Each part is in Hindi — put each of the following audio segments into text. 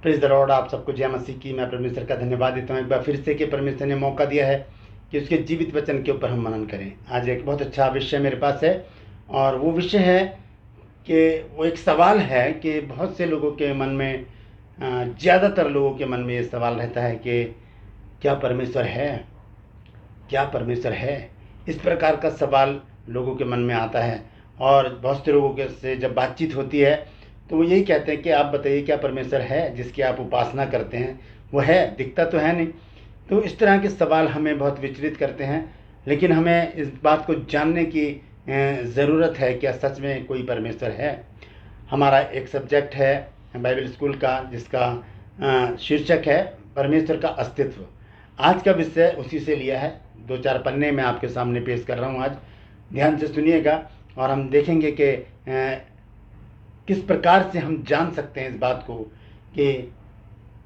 Praise the Lord. आप सबको जय मसीह की। मैं परमेश्वर का धन्यवाद देता हूँ एक बार फिर से कि परमेश्वर ने मौका दिया है कि उसके जीवित वचन के ऊपर हम मनन करें। आज एक बहुत अच्छा विषय मेरे पास है और वो विषय है कि वो एक सवाल है कि बहुत से लोगों के मन में, ज़्यादातर लोगों के मन में ये सवाल रहता है कि क्या परमेश्वर है, क्या परमेश्वर है। इस प्रकार का सवाल लोगों के मन में आता है और बहुत से लोगों के से जब बातचीत होती है तो वो यही कहते हैं कि आप बताइए क्या परमेश्वर है जिसकी आप उपासना करते हैं। वो है, दिखता तो है नहीं। तो इस तरह के सवाल हमें बहुत विचलित करते हैं, लेकिन हमें इस बात को जानने की ज़रूरत है, क्या सच में कोई परमेश्वर है। हमारा एक सब्जेक्ट है बाइबल स्कूल का जिसका शीर्षक है परमेश्वर का अस्तित्व। आज का विषय उसी से लिया है। 2-4 पन्ने मैं आपके सामने पेश कर रहा हूँ आज। ध्यान से सुनिएगा और हम देखेंगे कि किस प्रकार से हम जान सकते हैं इस बात को कि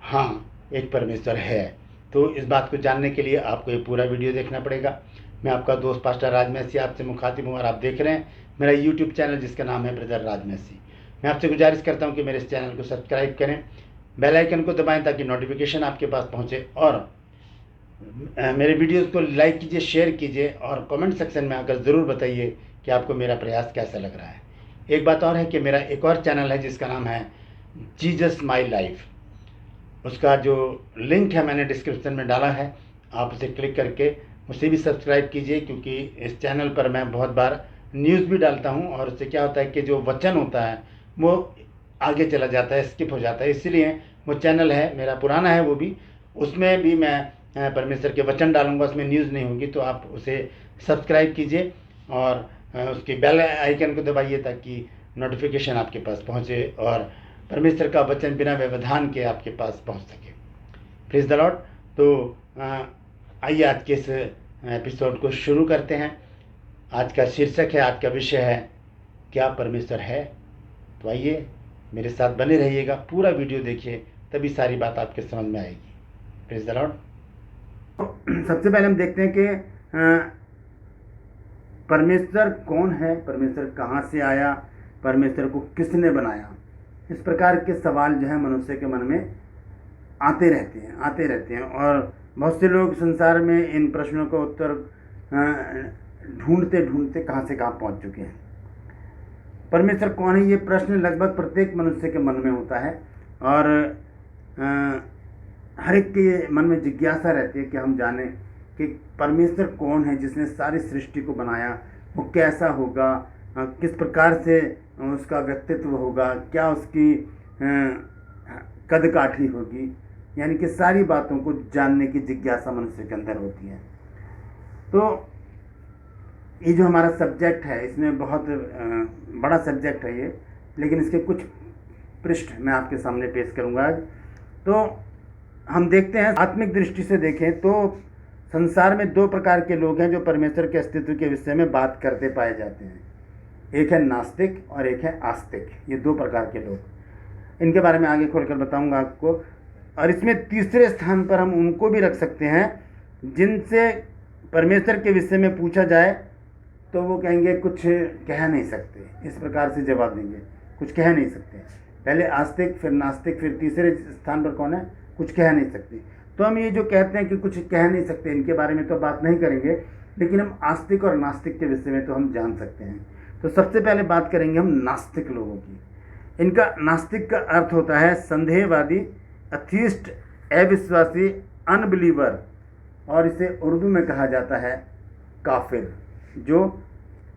हाँ, एक परमेश्वर है। तो इस बात को जानने के लिए आपको ये पूरा वीडियो देखना पड़ेगा। मैं आपका दोस्त पास्टर राज मैसी आपसे मुखातिब हूँ और आप देख रहे हैं मेरा यूट्यूब चैनल जिसका नाम है ब्रदर राज मैसी। मैं आपसे गुजारिश करता हूँ कि मेरे इस चैनल को सब्सक्राइब करें, बेल आइकन को दबाएं ताकि नोटिफिकेशन आपके पास पहुँचे, और मेरे वीडियोस को लाइक कीजिए, शेयर कीजिए और कमेंट सेक्शन में आकर ज़रूर बताइए कि आपको मेरा प्रयास कैसा लग रहा है। एक बात और है कि मेरा एक और चैनल है जिसका नाम है जीसस माई लाइफ। उसका जो लिंक है मैंने डिस्क्रिप्शन में डाला है, आप उसे क्लिक करके उसे भी सब्सक्राइब कीजिए, क्योंकि इस चैनल पर मैं बहुत बार न्यूज़ भी डालता हूँ और उससे क्या होता है कि जो वचन होता है वो आगे चला जाता है, स्किप हो जाता है। इसलिए वो चैनल है मेरा पुराना है, वो भी, उसमें भी मैं परमेश्वर के वचन डालूंगा, उसमें न्यूज़ नहीं होगी। तो आप उसे सब्सक्राइब कीजिए और उसकी बेल आइकन को दबाइए ताकि नोटिफिकेशन आपके पास पहुँचे और परमेश्वर का वचन बिना व्यवधान के आपके पास पहुँच सके। Praise the Lord. तो आइए आज के इस एपिसोड को शुरू करते हैं। आज का शीर्षक है, आज का विषय है, क्या परमेश्वर है। तो आइए मेरे साथ बने रहिएगा, पूरा वीडियो देखिए, तभी सारी बात आपके समझ में आएगी। Praise the Lord. सबसे पहले हम देखते हैं कि परमेश्वर कौन है, परमेश्वर कहाँ से आया, परमेश्वर को किसने बनाया। इस प्रकार के सवाल जो है मनुष्य के मन में आते रहते हैं और बहुत से लोग संसार में इन प्रश्नों का उत्तर ढूंढते ढूंढते कहाँ से कहाँ पहुँच चुके हैं। परमेश्वर कौन है, ये प्रश्न लगभग प्रत्येक मनुष्य के मन में होता है और हर एक के मन में जिज्ञासा रहती है कि हम जाने कि परमेश्वर कौन है जिसने सारी सृष्टि को बनाया, वो कैसा होगा, किस प्रकार से उसका व्यक्तित्व होगा, क्या उसकी कदकाठी होगी, यानी कि सारी बातों को जानने की जिज्ञासा मनुष्य के अंदर होती है। तो ये जो हमारा सब्जेक्ट है, इसमें बहुत बड़ा सब्जेक्ट है ये, लेकिन इसके कुछ पृष्ठ मैं आपके सामने पेश करूंगा आज। तो हम देखते हैं, आत्मिक दृष्टि से देखें तो संसार में 2 प्रकार के लोग हैं जो परमेश्वर के अस्तित्व के विषय में बात करते पाए जाते हैं। एक है नास्तिक और एक है आस्तिक। ये 2 प्रकार के लोग, इनके बारे में आगे खोलकर बताऊंगा आपको। और इसमें तीसरे स्थान पर हम उनको भी रख सकते हैं जिनसे परमेश्वर के विषय में पूछा जाए तो वो कहेंगे कुछ कह नहीं सकते, इस प्रकार से जवाब देंगे, कुछ कह नहीं सकते। पहले आस्तिक, फिर नास्तिक, फिर तीसरे स्थान पर कौन है, कुछ कह नहीं सकते। तो हम ये जो कहते हैं कि कुछ कह नहीं सकते, इनके बारे में तो बात नहीं करेंगे, लेकिन हम आस्तिक और नास्तिक के विषय में तो हम जान सकते हैं। तो सबसे पहले बात करेंगे हम नास्तिक लोगों की। इनका नास्तिक का अर्थ होता है संदेहवादी, अथीस्ट, अविश्वासी, अनबिलीवर, और इसे उर्दू में कहा जाता है काफिर। जो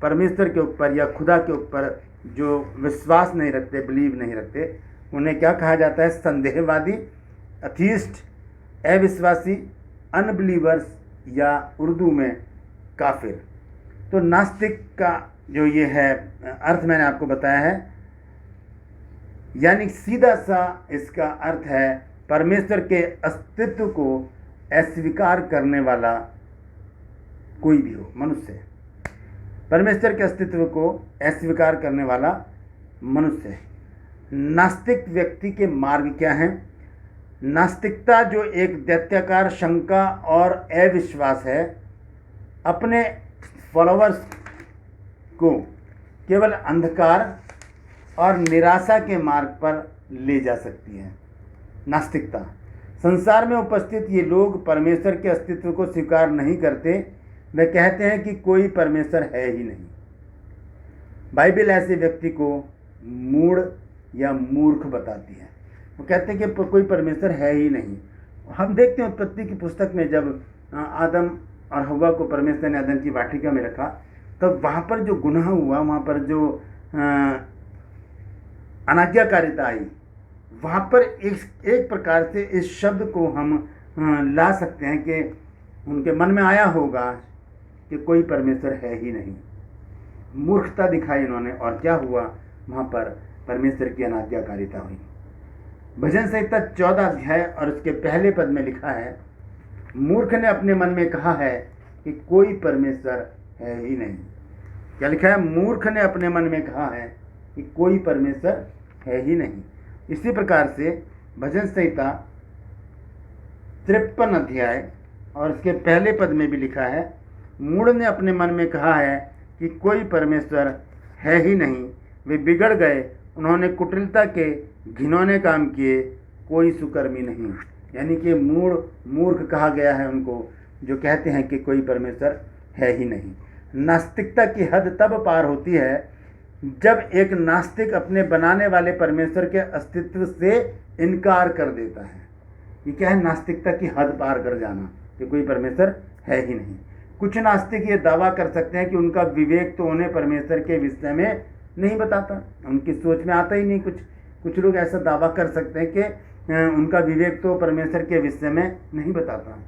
परमेश्वर के ऊपर या खुदा के ऊपर जो विश्वास नहीं रखते, बिलीव नहीं रखते, उन्हें क्या कहा जाता है, संदेहवादी, अथीस्ट, अविश्वासी, अनबिलीवर्स, या उर्दू में काफिर। तो नास्तिक का जो ये है अर्थ मैंने आपको बताया है, यानी सीधा सा इसका अर्थ है परमेश्वर के अस्तित्व को अस्वीकार करने वाला कोई भी हो, मनुष्य। परमेश्वर के अस्तित्व को अस्वीकार करने वाला मनुष्य। नास्तिक व्यक्ति के मार्ग क्या हैं? नास्तिकता जो एक दैत्याकार शंका और अविश्वास है, अपने फॉलोअर्स को केवल अंधकार और निराशा के मार्ग पर ले जा सकती है। नास्तिकता। संसार में उपस्थित ये लोग परमेश्वर के अस्तित्व को स्वीकार नहीं करते। वे कहते हैं कि कोई परमेश्वर है ही नहीं। बाइबल ऐसे व्यक्ति को मूढ़ या मूर्ख बताती है। वो कहते हैं कि कोई परमेश्वर है ही नहीं। हम देखते हैं उत्पत्ति की पुस्तक में जब आदम और हव्वा को परमेश्वर ने अदन की वाटिका में रखा, तब वहाँ पर जो गुनाह हुआ, वहाँ पर जो अनाज्ञाकारिता आई, वहाँ पर एक प्रकार से इस शब्द को हम ला सकते हैं कि उनके मन में आया होगा कि कोई परमेश्वर है ही नहीं। मूर्खता दिखाई इन्होंने, और क्या हुआ, वहाँ पर परमेश्वर की अनाज्ञाकारिता हुई। भजन संहिता 14 अध्याय और उसके पहले पद में लिखा है, मूर्ख ने अपने मन में कहा है कि कोई परमेश्वर है ही नहीं। क्या लिखा है? मूर्ख ने अपने मन में कहा है कि कोई परमेश्वर है ही नहीं। इसी प्रकार से भजन संहिता 53 अध्याय और उसके पहले पद में भी लिखा है, मूढ़ ने अपने मन में कहा है कि कोई परमेश्वर है ही नहीं। वे बिगड़ गए, उन्होंने कुटिलता के घिनौने काम किए, कोई सुकर्मी नहीं। यानी कि मूर्ख कहा गया है उनको, जो कहते हैं कि कोई परमेश्वर है ही नहीं। नास्तिकता की हद तब पार होती है जब एक नास्तिक अपने बनाने वाले परमेश्वर के अस्तित्व से इनकार कर देता है। ये क्या है? नास्तिकता की हद पार कर जाना, कि कोई परमेश्वर है ही नहीं। कुछ नास्तिक ये दावा कर सकते हैं कि उनका विवेक तो उन्हें परमेश्वर के विषय में नहीं बताता, उनकी सोच में आता ही नहीं। कुछ लोग ऐसा दावा कर सकते हैं कि उनका विवेक तो परमेश्वर के विषय में नहीं बताता,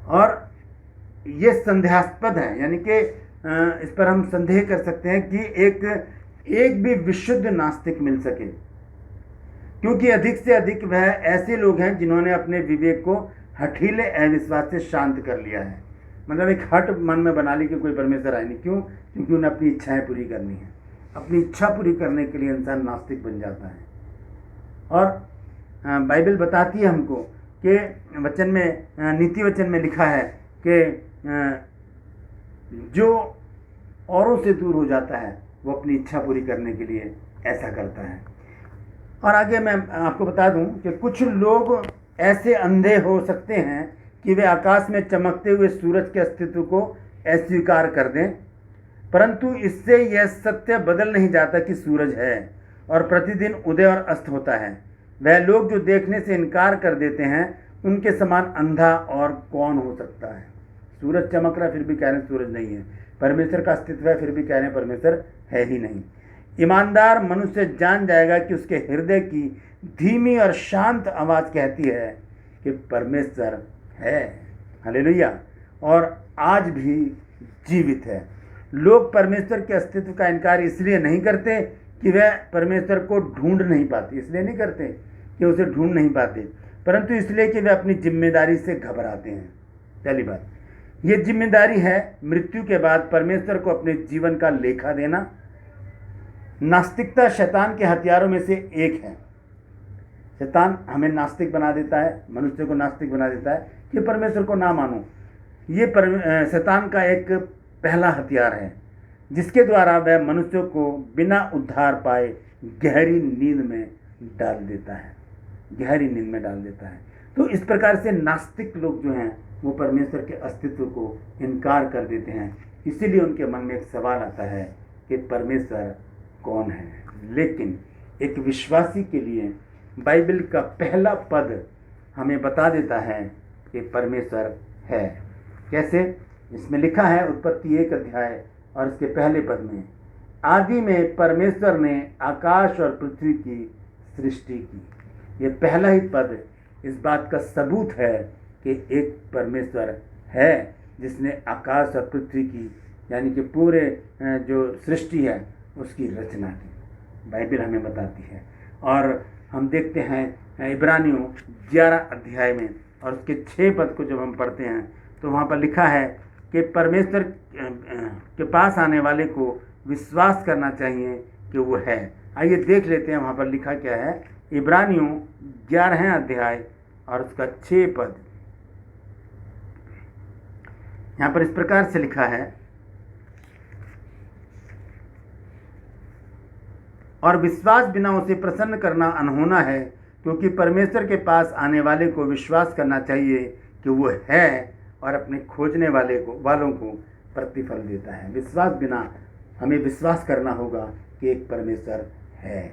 और ये संदेहास्पद है। यानी कि इस पर हम संदेह कर सकते हैं कि एक भी विशुद्ध नास्तिक मिल सके, क्योंकि अधिक से अधिक वह ऐसे लोग हैं जिन्होंने अपने विवेक को हठीले अविश्वास से शांत कर लिया है। मतलब एक हट मन में बना ली कि कोई परमेश्वर है नहीं। क्यों? क्योंकि उन्हें अपनी इच्छाएं पूरी करनी है। अपनी इच्छा पूरी करने के लिए इंसान नास्तिक बन जाता है। और बाइबल बताती है हमको कि वचन में, नीति वचन में लिखा है कि जो औरों से दूर हो जाता है वो अपनी इच्छा पूरी करने के लिए ऐसा करता है। और आगे मैं आपको बता दूं कि कुछ लोग ऐसे अंधे हो सकते हैं कि वे आकाश में चमकते हुए सूरज के अस्तित्व को अस्वीकार कर दें, परंतु इससे यह सत्य बदल नहीं जाता कि सूरज है और प्रतिदिन उदय और अस्त होता है। वह लोग जो देखने से इनकार कर देते हैं, उनके समान अंधा और कौन हो सकता है? सूरज चमक रहा फिर भी कह रहे हैं सूरज नहीं है, परमेश्वर का अस्तित्व है फिर भी कह रहे हैं परमेश्वर है ही नहीं। ईमानदार मनुष्य जान जाएगा कि उसके हृदय की धीमी और शांत आवाज़ कहती है कि परमेश्वर है, हालेलुया, और आज भी जीवित है। लोग परमेश्वर के अस्तित्व का इनकार इसलिए नहीं करते कि वह परमेश्वर को ढूंढ नहीं पाते, इसलिए नहीं करते कि उसे ढूंढ नहीं पाते, परंतु इसलिए कि वे अपनी जिम्मेदारी से घबराते हैं। पहली बात, ये जिम्मेदारी है मृत्यु के बाद परमेश्वर को अपने जीवन का लेखा देना। नास्तिकता शैतान के हथियारों में से एक है। शैतान हमें नास्तिक बना देता है, मनुष्य को नास्तिक बना देता है कि परमेश्वर को ना मानो। ये शैतान का एक पहला हथियार है, जिसके द्वारा वह मनुष्य को बिना उद्धार पाए गहरी नींद में डाल देता है, गहरी नींद में डाल देता है। तो इस प्रकार से नास्तिक लोग जो हैं वो परमेश्वर के अस्तित्व को इनकार कर देते हैं। इसीलिए उनके मन में एक सवाल आता है कि परमेश्वर कौन है। लेकिन एक विश्वासी के लिए बाइबल का पहला पद हमें बता देता है कि परमेश्वर है। कैसे? इसमें लिखा है उत्पत्ति 1 अध्याय और इसके पहले पद में, आदि में परमेश्वर ने आकाश और पृथ्वी की सृष्टि की। ये पहला ही पद इस बात का सबूत है कि एक परमेश्वर है जिसने आकाश और पृथ्वी की, यानी कि पूरे जो सृष्टि है उसकी रचना की। बाइबल हमें बताती है। और हम देखते हैं इब्रानियों 11 अध्याय में और उसके 6 पद को जब हम पढ़ते हैं तो वहाँ पर लिखा है कि परमेश्वर के पास आने वाले को विश्वास करना चाहिए कि वो है। आइए देख लेते हैं वहाँ पर लिखा क्या है। इब्रानियों 11 अध्याय और उसका 6 पद। यहाँ पर इस प्रकार से लिखा है, और विश्वास बिना उसे प्रसन्न करना अनहोना है, क्योंकि परमेश्वर के पास आने वाले को विश्वास करना चाहिए कि वो है और अपने खोजने वालों को प्रतिफल देता है। विश्वास बिना हमें विश्वास करना होगा कि एक परमेश्वर है,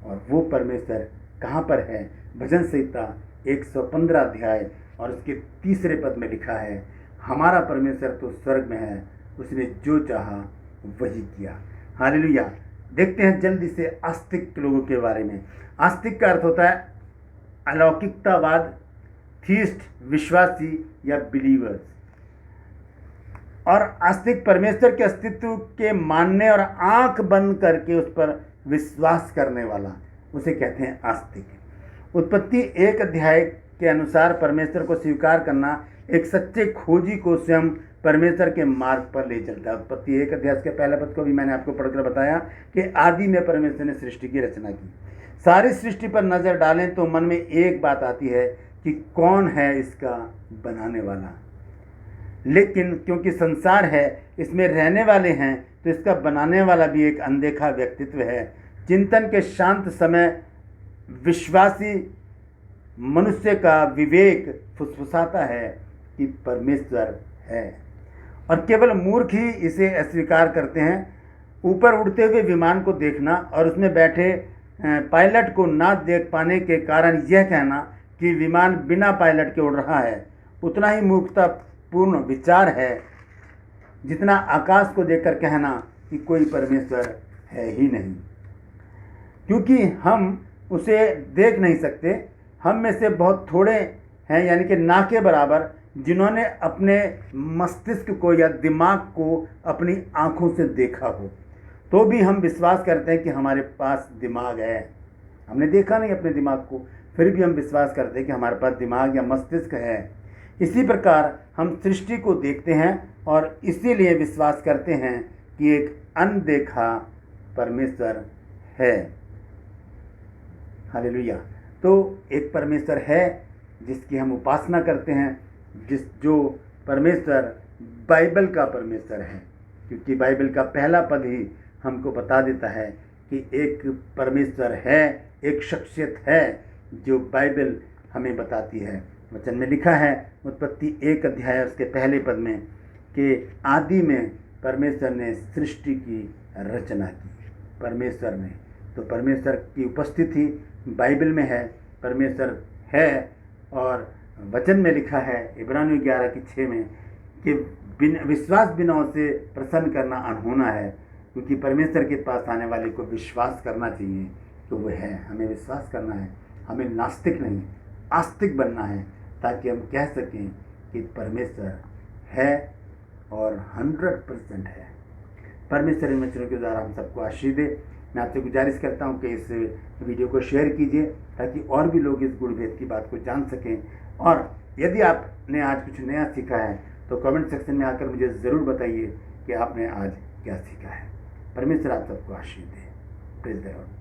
और वो परमेश्वर कहाँ पर है। भजन संहिता 115 अध्याय और उसके 3 पद में लिखा है, हमारा परमेश्वर तो स्वर्ग में है, उसने जो चाहा वही किया। हालेलुया। देखते हैं जल्दी से आस्तिक लोगों के बारे में। आस्तिक का अर्थ होता है अलौकिकतावाद, थीस्ट, विश्वासी या बिलीवर्स। और आस्तिक परमेश्वर के अस्तित्व के मानने और आंख बंद करके उस पर विश्वास करने वाला, उसे कहते हैं आस्तिक। उत्पत्ति 1 अध्याय के अनुसार परमेश्वर को स्वीकार करना एक सच्चे खोजी को स्वयं परमेश्वर के मार्ग पर ले चलता है। उत्पत्ति 1 अध्याय के पहले पद को भी मैंने आपको पढ़कर बताया कि आदि में परमेश्वर ने सृष्टि की रचना की। सारी सृष्टि पर नज़र डालें तो मन में एक बात आती है कि कौन है इसका बनाने वाला। लेकिन क्योंकि संसार है, इसमें रहने वाले हैं, तो इसका बनाने वाला भी एक अनदेखा व्यक्तित्व है। चिंतन के शांत समय विश्वासी मनुष्य का विवेक फुसफुसाता है कि परमेश्वर है, और केवल मूर्ख ही इसे अस्वीकार करते हैं। ऊपर उड़ते हुए विमान को देखना और उसमें बैठे पायलट को ना देख पाने के कारण यह कहना कि विमान बिना पायलट के उड़ रहा है, उतना ही मूर्खतापूर्ण विचार है जितना आकाश को देखकर कहना कि कोई परमेश्वर है ही नहीं। क्योंकि हम उसे देख नहीं सकते, हम में से बहुत थोड़े हैं, यानी कि ना के बराबर, जिन्होंने अपने मस्तिष्क को या दिमाग को अपनी आँखों से देखा हो। तो भी हम विश्वास करते हैं कि हमारे पास दिमाग है। हमने देखा नहीं अपने दिमाग को, फिर भी हम विश्वास करते हैं कि हमारे पास दिमाग या मस्तिष्क है। इसी प्रकार हम सृष्टि को देखते हैं और इसीलिए विश्वास करते हैं कि एक अनदेखा परमेश्वर है। हालेलुया। तो एक परमेश्वर है जिसकी हम उपासना करते हैं, जो परमेश्वर बाइबल का परमेश्वर है, क्योंकि बाइबल का पहला पद ही हमको बता देता है कि एक परमेश्वर है, एक शख्सियत है जो बाइबल हमें बताती है। वचन में लिखा है उत्पत्ति 1 अध्याय उसके पहले पद में कि आदि में परमेश्वर ने सृष्टि की रचना की। परमेश्वर ने, तो परमेश्वर की उपस्थिति बाइबल में है, परमेश्वर है। और वचन में लिखा है इब्रानियों 11:6 में कि विश्वास बिना उसे प्रसन्न करना अनहोना है, क्योंकि परमेश्वर के पास आने वाले को विश्वास करना चाहिए तो वो है। हमें विश्वास करना है, हमें नास्तिक नहीं आस्तिक बनना है, ताकि हम कह सकें कि परमेश्वर है और 100% है। परमेश्वर इन वचनों के द्वारा हम सबको आशीष दे। मैं आपसे गुजारिश करता हूं कि इस वीडियो को शेयर कीजिए ताकि और भी लोग इस गुण भेद की बात को जान सकें। और यदि आपने आज कुछ नया सीखा है तो कमेंट सेक्शन में आकर मुझे ज़रूर बताइए कि आपने आज क्या सीखा है। परमेश्वर आप सबको आशीष दे। Praise the Lord.